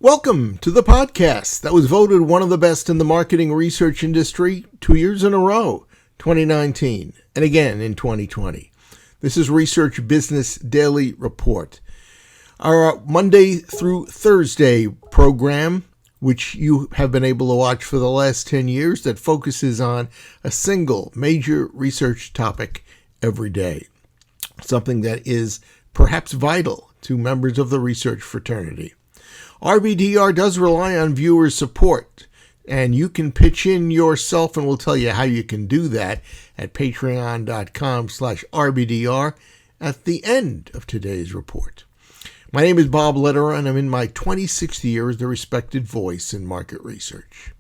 Welcome to the podcast that was voted one of the best in the marketing research industry 2 years in a row, 2019, and again in 2020. This is Research Business Daily Report. Our Monday through Thursday program, which you have been able to watch for the last 10 years, that focuses on a single major research topic every day. Something that is perhaps vital to members of the research fraternity. RBDR does rely on viewer support, and you can pitch in yourself, and we'll tell you how you can do that at patreon.com/RBDR at the end of today's report. My name is Bob Lederer, and I'm in my 26th year as the respected voice in market research.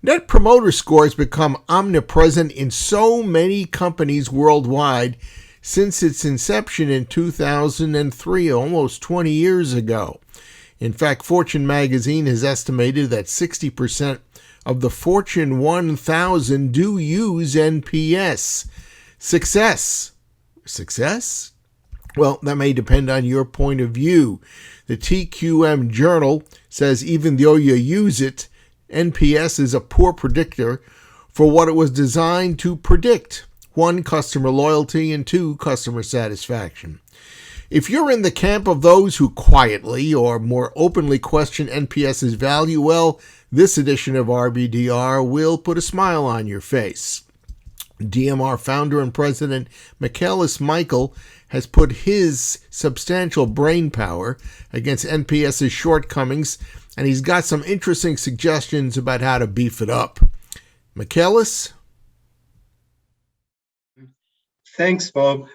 Net Promoter Score has become omnipresent in so many companies worldwide since its inception in 2003, almost 20 years ago. In fact, Fortune magazine has estimated that 60% of the Fortune 1000 do use NPS. Success? Well, that may depend on your point of view. The TQM Journal says even though you use it, NPS is a poor predictor for what it was designed to predict. 1, customer loyalty, and 2, customer satisfaction. If you're in the camp of those who quietly or more openly question NPS's value, well, this edition of RBDR will put a smile on your face. DMR founder and president Michaelis has put his substantial brain power against NPS's shortcomings, and he's got some interesting suggestions about how to beef it up. Michaelis? Thanks, Bob.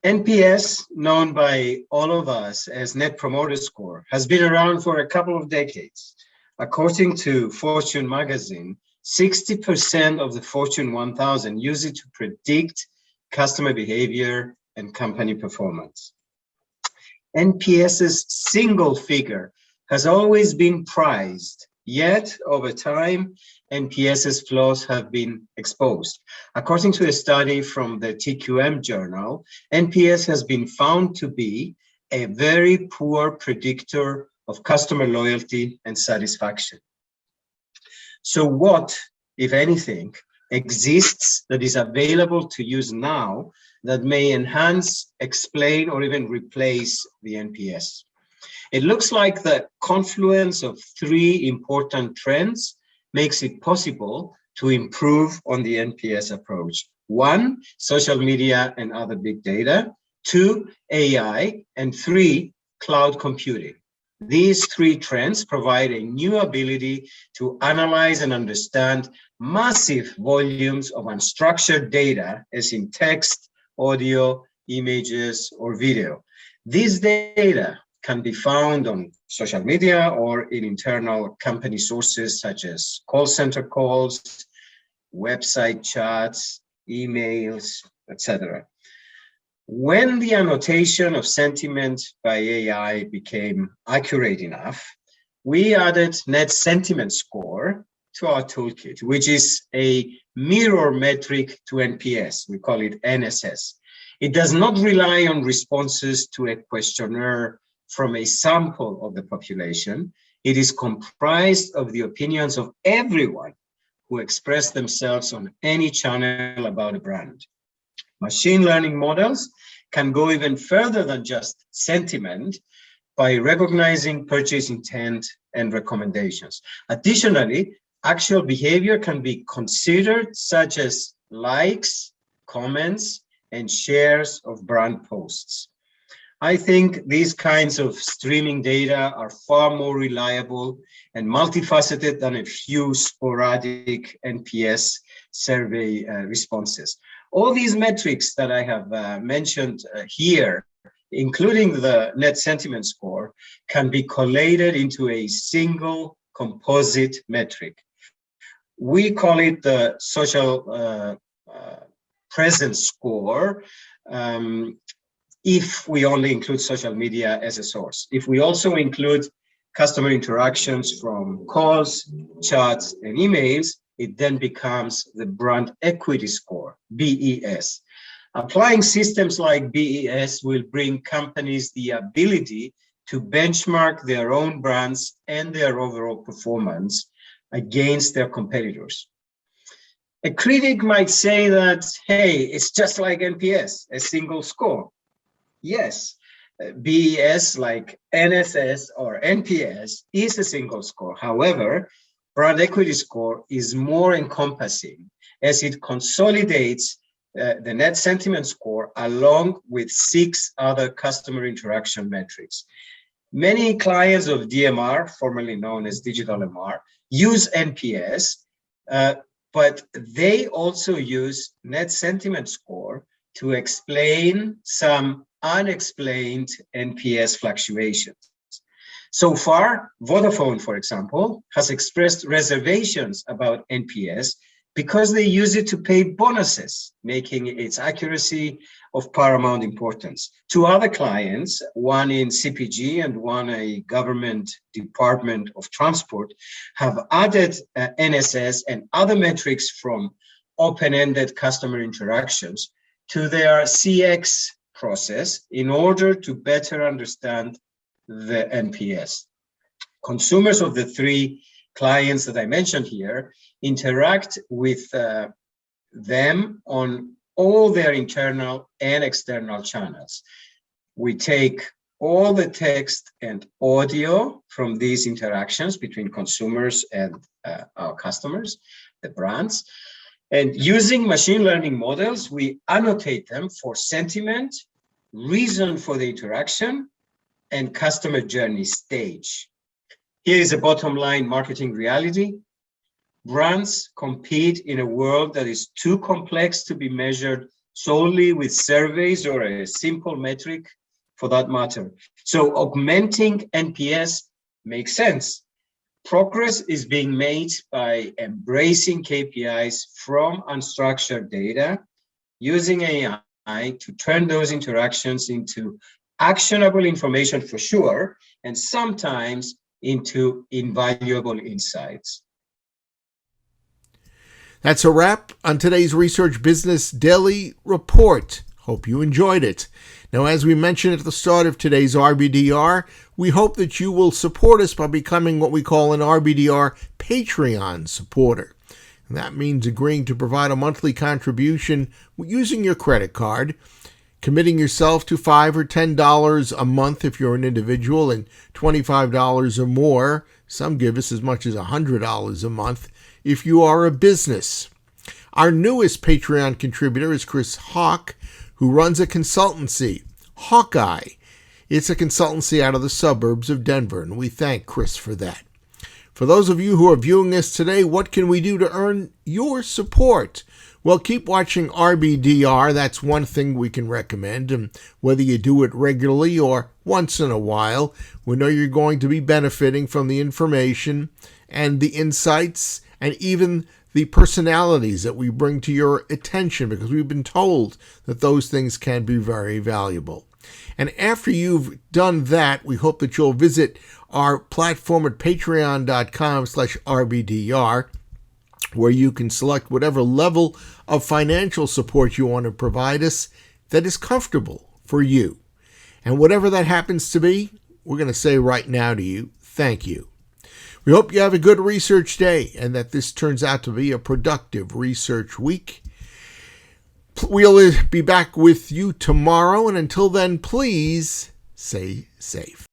NPS, known by all of us as Net Promoter Score, has been around for a couple of decades. According to Fortune magazine, 60% of the Fortune 1000 use it to predict customer behavior and company performance. NPS's single figure has always been prized, yet over time, NPS's flaws have been exposed. According to a study from the TQM Journal, NPS has been found to be a very poor predictor of customer loyalty and satisfaction. So what, if anything, exists that is available to use now that may enhance, explain, or even replace the NPS? It looks like the confluence of 3 important trends makes it possible to improve on the NPS approach. 1, social media and other big data. 2, AI. And 3, cloud computing. These 3 trends provide a new ability to analyze and understand massive volumes of unstructured data, as in text, audio, images, or video. These data can be found on social media or in internal company sources such as call center calls, website chats, emails, etc. When the annotation of sentiment by AI became accurate enough, we added Net Sentiment Score to our toolkit, which is a mirror metric to NPS. We call it NSS. It does not rely on responses to a questionnaire from a sample of the population. It is comprised of the opinions of everyone who express themselves on any channel about a brand. Machine learning models can go even further than just sentiment by recognizing purchase intent and recommendations. Additionally, actual behavior can be considered, such as likes, comments, and shares of brand posts. I think these kinds of streaming data are far more reliable and multifaceted than a few sporadic NPS survey responses. All these metrics that I have mentioned here, including the Net Sentiment Score, can be collated into a single composite metric. We call it the social presence score, if we only include social media as a source. If we also include customer interactions from calls, chats, and emails, it then becomes the brand equity score, BES. Applying systems like BES will bring companies the ability to benchmark their own brands and their overall performance against their competitors. A critic might say that, hey, it's just like NPS, a single score. Yes, BES like NSS or NPS is a single score. However, brand equity score is more encompassing as it consolidates the net sentiment score along with 6 other customer interaction metrics. Many clients of DMR, formerly known as digital MR, use NPS, but they also use net sentiment score to explain some unexplained NPS fluctuations. So far, Vodafone, for example, has expressed reservations about NPS because they use it to pay bonuses, making its accuracy of paramount importance. 2 other clients, one in CPG and one a government department of transport, have added NSS and other metrics from open-ended customer interactions to their CX process in order to better understand the NPS. Consumers of the 3 clients that I mentioned here interact with them on all their internal and external channels. We take all the text and audio from these interactions between consumers and our customers, the brands, and using machine learning models, we annotate them for sentiment, reason for the interaction, and customer journey stage. Here is a bottom line marketing reality. Brands compete in a world that is too complex to be measured solely with surveys or a simple metric for that matter. So augmenting NPS makes sense. Progress is being made by embracing KPIs from unstructured data, using AI to turn those interactions into actionable information for sure, and sometimes into invaluable insights. That's a wrap on today's Research Business Daily Report. Hope you enjoyed it. Now, as we mentioned at the start of today's RBDR, we hope that you will support us by becoming what we call an RBDR Patreon supporter. And that means agreeing to provide a monthly contribution using your credit card, committing yourself to $5 or $10 a month if you're an individual, and $25 or more. Some give us as much as $100 a month if you are a business. Our newest Patreon contributor is Chris Hawk, who runs a consultancy, Hawkeye. It's a consultancy out of the suburbs of Denver, and we thank Chris for that. For those of you who are viewing us today, what can we do to earn your support? Well, keep watching RBDR. That's one thing we can recommend. And whether you do it regularly or once in a while, we know you're going to be benefiting from the information and the insights and even the personalities that we bring to your attention, because we've been told that those things can be very valuable. And after you've done that, we hope that you'll visit our platform at patreon.com/RBDR, where you can select whatever level of financial support you want to provide us that is comfortable for you. And whatever that happens to be, we're going to say right now to you, thank you. We hope you have a good research day and that this turns out to be a productive research week. We'll be back with you tomorrow, and until then, please stay safe.